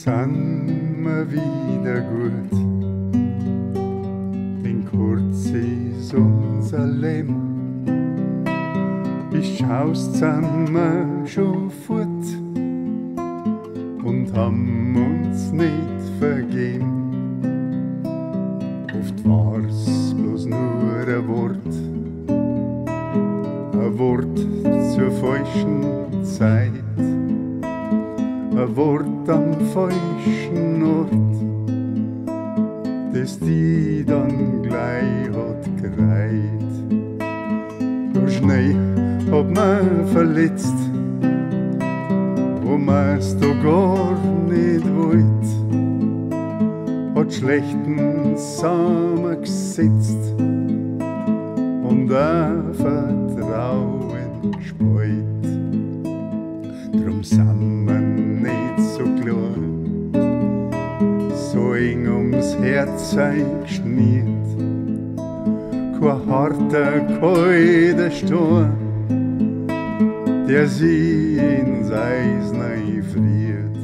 sind wir wieder gut, denn kurz ist unser Leben. Ich schaust, sind wir schon fort und haben uns nicht vergeben. Oft war's bloß nur ein Wort zur falschen Zeit, ein Wort am falschen Ort, das die dann gleich hat gereiht. So schnell hab man verletzt, wo man's da gar nicht wollt, hat schlechten Samen gesetzt und auch Vertrauen spalt. Drum sind wir nicht so klar, so eng ums Herz eingeschnürt, kein harter, kalter Sturm, der sie ins Eis friert.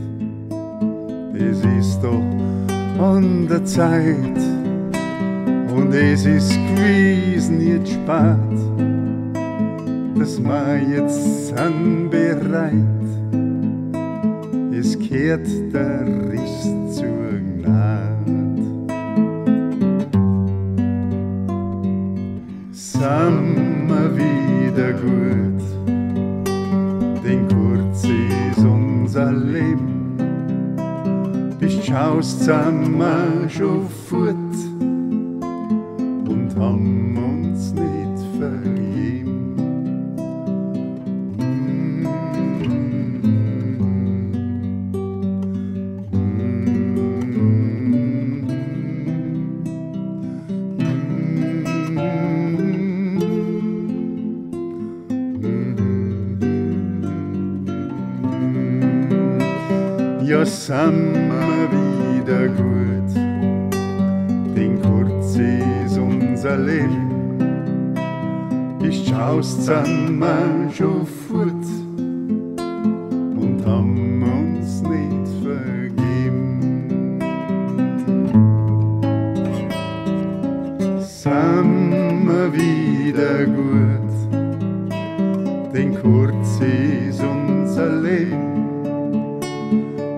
Es ist doch an der Zeit und es ist gewesen jetzt spät, dass wir jetzt sind bereit. Es kehrt der Riss zur Gnade. Sind wir wieder gut, denn kurz ist unser Leben. Bis schaust, sind wir schon fort und haben uns nicht vergeben. Ja, sind wir wieder gut, denn kurz ist unser Leben. Bis schaust, sind wir schon fort und haben uns nicht vergeben. Sind wir wieder gut, denn kurz ist unser Leben.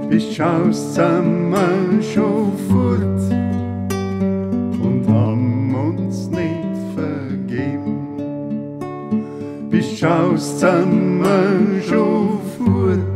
Bis schaust, sind wir schon fort und haben uns nicht vergeben. Bis schaust, sind wir schon fort